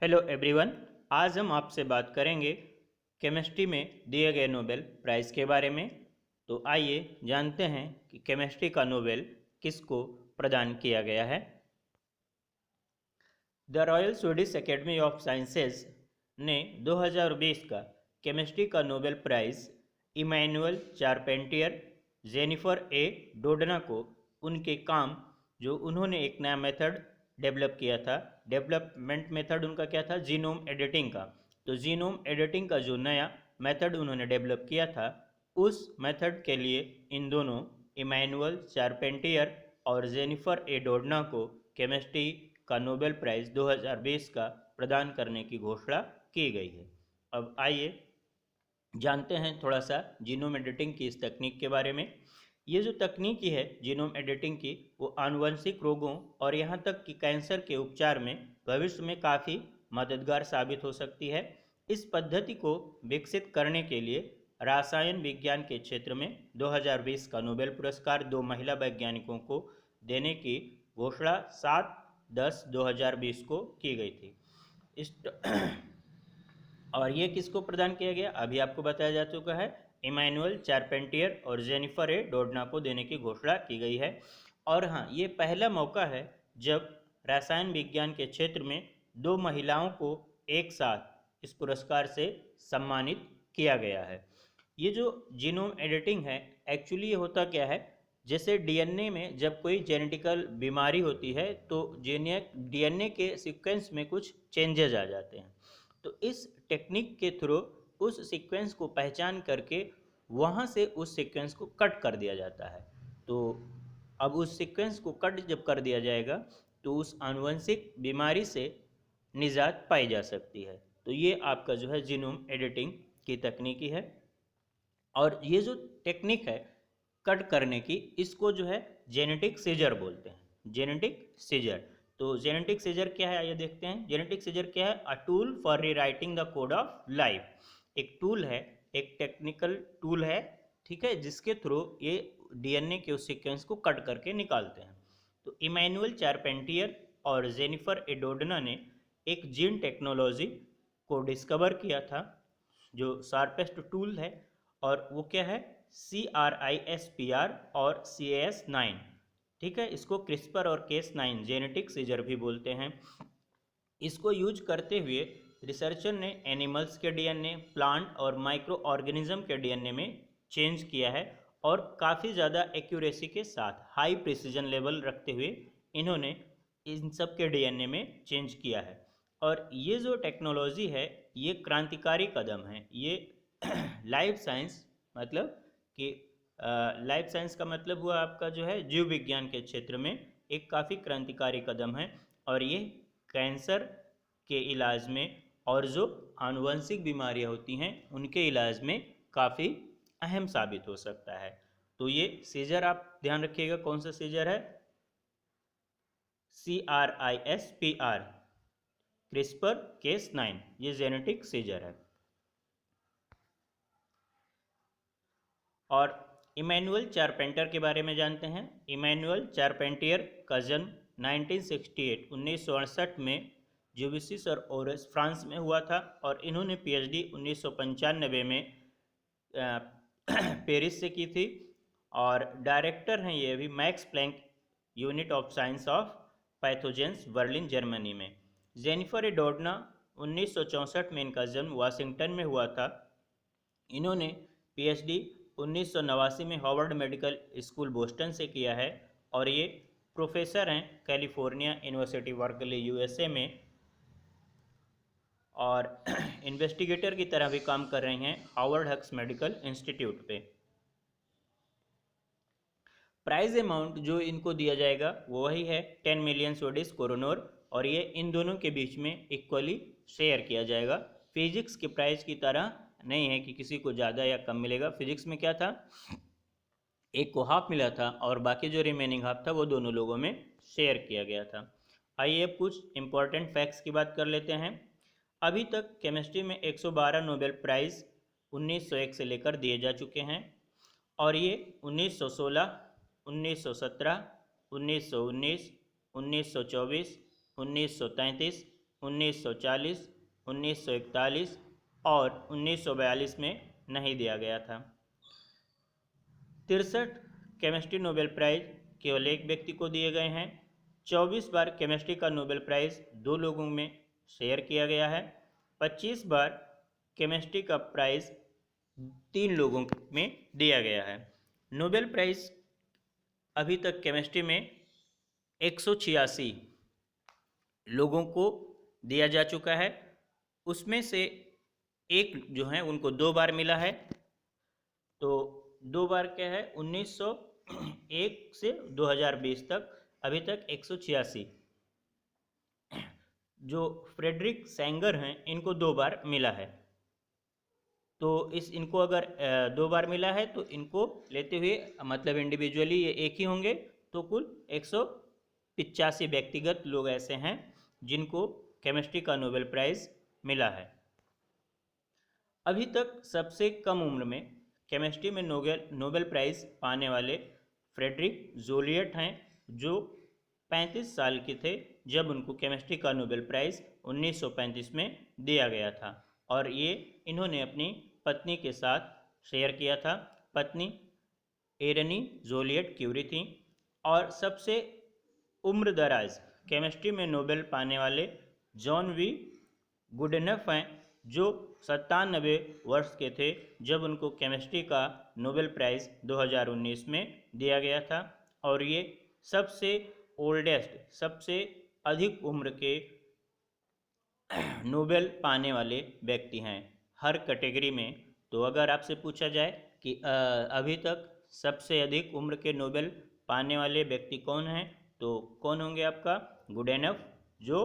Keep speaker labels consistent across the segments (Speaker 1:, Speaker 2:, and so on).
Speaker 1: Hello everyone. आज हम आपसे बात करेंगे केमिस्ट्री में दिए गए नोबेल प्राइज़ के बारे में। तो आइए जानते हैं कि केमिस्ट्री का नोबेल किसको प्रदान किया गया है। The royal Swedish academy of sciences ने 2020 का केमिस्ट्री का Nobel prize Emmanuel चारपेंटियर, Jennifer A डोडना को उनके काम जो उन्होंने एक नया मेथड डेवलप किया था। डेवलपमेंट मेथड उनका क्या था? जीनोम एडिटिंग का। तो जीनोम एडिटिंग का जो नया मेथड उन्होंने डेवलप किया था, उस मेथड के लिए इन दोनों इमैनुअल चारपेंटियर और जेनिफर ए डोडना को केमिस्ट्री का नोबेल प्राइज़ 2020 का प्रदान करने की घोषणा की गई है। अब आइए जानते हैं थोड़ा सा जीनोम एडिटिंग की इस तकनीक के बारे में। ये जो तकनीकी है जीनोम एडिटिंग की, वो आनुवंशिक रोगों और यहाँ तक कि कैंसर के उपचार में भविष्य में काफ़ी मददगार साबित हो सकती है। इस पद्धति को विकसित करने के लिए रसायन विज्ञान के क्षेत्र में 2020 का नोबेल पुरस्कार 2 महिला वैज्ञानिकों को देने की घोषणा 7/10/2020 को की गई थी। इस और ये किसको प्रदान किया गया? अभी आपको बताया जा चुका है, इमैनुअल चारपेंटियर और जेनिफर ए डोडना को देने की घोषणा की गई है। और हाँ, ये पहला मौका है जब रसायन विज्ञान के क्षेत्र में 2 महिलाओं को एक साथ इस पुरस्कार से सम्मानित किया गया है। ये जो जीनोम एडिटिंग है, एक्चुअली ये होता क्या है, जैसे डीएनए में जब कोई जेनेटिकल बीमारी होती है तो डीएनए के सीक्वेंस में कुछ चेंजेज आ जाते हैं। तो इस टेक्निक के थ्रू उस सीक्वेंस को पहचान करके वहाँ से उस सीक्वेंस को कट कर दिया जाता है। तो अब उस सीक्वेंस को कट जब कर दिया जाएगा तो उस आनुवंशिक बीमारी से निजात पाई जा सकती है। तो ये आपका जो है जीनोम एडिटिंग की तकनीकी है। और ये जो टेक्निक है कट करने की, इसको जो है जेनेटिक सीजर बोलते हैं। Genetic scissor. तो जेनेटिक सीजर क्या है, आइए देखते हैं। जेनेटिक सीजर क्या है? A tool for rewriting the code of life. एक टूल है, एक टेक्निकल टूल है, ठीक है, जिसके थ्रू ये डीएनए के उस सीक्वेंस को कट करके निकालते हैं। तो इमैनुअल चारपेंटियर और जेनिफर एडोडना ने एक जीन टेक्नोलॉजी को डिस्कवर किया था जो शार्पेस्ट टूल है, और वो क्या है? CRISPR और CAS9। ठीक है, इसको क्रिस्पर और केस9 जेनेटिक सीजर भी बोलते हैं। इसको यूज करते हुए रिसर्चर ने एनिमल्स के डीएनए, प्लांट और माइक्रो ऑर्गेनिज्म के डीएनए में चेंज किया है, और काफ़ी ज़्यादा एक्यूरेसी के साथ हाई प्रिसीजन लेवल रखते हुए इन्होंने इन सब के डीएनए में चेंज किया है। और ये जो टेक्नोलॉजी है, ये क्रांतिकारी कदम है। ये लाइफ साइंस, मतलब कि लाइफ साइंस का मतलब हुआ आपका जो है जीव विज्ञान के क्षेत्र में एक काफ़ी क्रांतिकारी कदम है। और ये कैंसर के इलाज में और जो आनुवंशिक बीमारियां होती हैं उनके इलाज में काफ़ी अहम साबित हो सकता है। तो ये सीजर आप ध्यान रखिएगा, कौन सा सीजर है? CRISPR, क्रिस्पर केस9, ये जेनेटिक सीजर है। और इमैनुअल चारपेंटर के बारे में जानते हैं। इमैनुअल चारपेंटियर का जन्म 1968 में जुबिसिस और ओरस फ्रांस में हुआ था, और इन्होंने PhD 1995 में पेरिस से की थी। और डायरेक्टर हैं ये अभी Max Planck unit of science of pathogens, Berlin, Germany में। जेनिफर ए डोडना 1964 में इनका जन्म वाशिंगटन में हुआ था। इन्होंने PhD 1989 में हार्वर्ड मेडिकल स्कूल बोस्टन से किया है, और ये प्रोफेसर हैं कैलिफोर्निया यूनिवर्सिटी बर्कले USA में, और इन्वेस्टिगेटर की तरह भी काम कर रहे हैं हार्वर्ड हक्स मेडिकल इंस्टीट्यूट पे। प्राइज अमाउंट जो इनको दिया जाएगा वो वही है 10 मिलियन स्वीडिश कोरोनर, और ये इन दोनों के बीच में इक्वली शेयर किया जाएगा। फिजिक्स के प्राइज की तरह नहीं है कि किसी को ज़्यादा या कम मिलेगा। फिजिक्स में क्या था, एक को हाफ मिला था और बाकी जो रिमेनिंग हाफ था वो दोनों लोगों में शेयर किया गया था। आइए अब कुछ इंपॉर्टेंट फैक्ट्स की बात कर लेते हैं। अभी तक केमिस्ट्री में 112 नोबेल प्राइज़ 1901 से लेकर दिए जा चुके हैं, और ये 1916, 1917, 1919, 1924, 1933, 1940, 1941 और 1942 में नहीं दिया गया था। 63 केमिस्ट्री नोबेल प्राइज केवल एक व्यक्ति को दिए गए हैं। 24 बार केमिस्ट्री का नोबेल प्राइज 2 लोगों में शेयर किया गया है। 25 बार केमिस्ट्री का प्राइज 3 लोगों में दिया गया है। नोबेल प्राइज अभी तक केमिस्ट्री में 186 लोगों को दिया जा चुका है। उसमें से एक जो है उनको 2 बार मिला है। तो 2 बार क्या है, 1901 से 2020 तक अभी तक 186। जो फ्रेडरिक सैंगर हैं इनको 2 बार मिला है। तो इनको अगर 2 बार मिला है तो इनको लेते हुए मतलब इंडिविजुअली ये एक ही होंगे, तो कुल 185 व्यक्तिगत लोग ऐसे हैं जिनको केमिस्ट्री का नोबेल प्राइज़ मिला है। अभी तक सबसे कम उम्र में केमिस्ट्री में नोबेल प्राइज़ पाने वाले फ्रेडरिक जोलियट हैं, जो 35 साल के थे जब उनको केमिस्ट्री का नोबेल प्राइज़ 1935 में दिया गया था। और ये इन्होंने अपनी पत्नी के साथ शेयर किया था। पत्नी एरनी जोलियट क्यूरी थी। और सबसे उम्र दराज केमिस्ट्री में नोबेल पाने वाले जॉन वी गुडनफ हैं, जो 97 वर्ष के थे जब उनको केमिस्ट्री का नोबेल प्राइज़ 2019 में दिया गया था। और ये सबसे ओल्डेस्ट, सबसे अधिक उम्र के नोबेल पाने वाले व्यक्ति हैं हर कैटेगरी में। तो अगर आपसे पूछा जाए कि अभी तक सबसे अधिक उम्र के नोबेल पाने वाले व्यक्ति कौन हैं, तो कौन होंगे आपका गुडेनफ, जो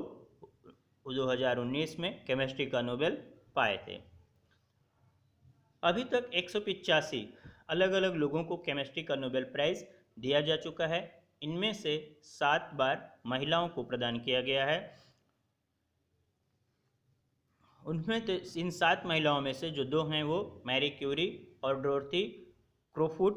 Speaker 1: 2019 में केमिस्ट्री का नोबेल पाए थे। अभी तक 185 अलग अलग लोगों को केमिस्ट्री का नोबेल प्राइज़ दिया जा चुका है। इनमें से 7 बार महिलाओं को प्रदान किया गया है। उनमें तो इन 7 महिलाओं में से जो 2 हैं वो मैरी क्यूरी और डोरथी क्रॉफोर्ड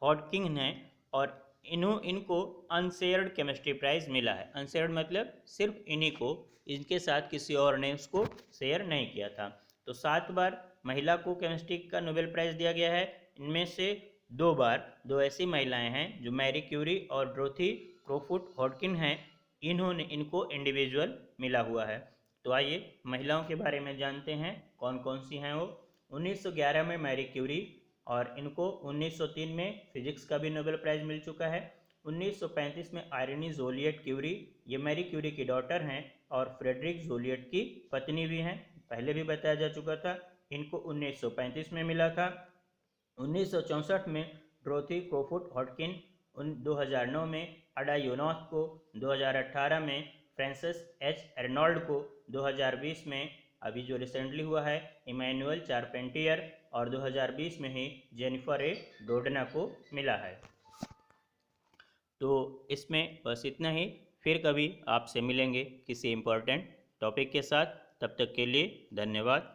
Speaker 1: हॉटकिंस हैं। और इनको अनशेयर्ड केमिस्ट्री प्राइज़ मिला है। अनशेयर्ड मतलब सिर्फ इन्हीं को, इनके साथ किसी और ने उसको शेयर नहीं किया था। तो 7 बार महिला को केमिस्ट्री का नोबेल प्राइज़ दिया गया है। इनमें से 2 बार 2 ऐसी महिलाएं हैं जो मैरी क्यूरी और डोरथी क्रॉफोर्ड हॉटकिंस हैं, इनको इंडिविजुअल मिला हुआ है। तो आइए महिलाओं के बारे में जानते हैं कौन कौन सी हैं वो। 1911 में मैरी क्यूरी, और इनको 1903 में फिजिक्स का भी नोबेल प्राइज़ मिल चुका है। 1935 में आयरनी जोलियट क्यूरी, ये मैरी क्यूरी की डॉटर हैं और फ्रेडरिक जोलियट की पत्नी भी हैं, पहले भी बताया जा चुका था। इनको 1935 में मिला था। 1964 में डोरथी क्रॉफोर्ड हॉटकिन, 2009 में अडा योनाथ को, 2018 में फ्रांसिस एच एर्नोल्ड को, 2020 में अभी जो रिसेंटली हुआ है इमैनुअल चारपेंटियर, और 2020 में ही जेनिफर ए डोडना को मिला है। तो इसमें बस इतना ही। फिर कभी आपसे मिलेंगे किसी इम्पोर्टेंट टॉपिक के साथ। तब तक के लिए धन्यवाद।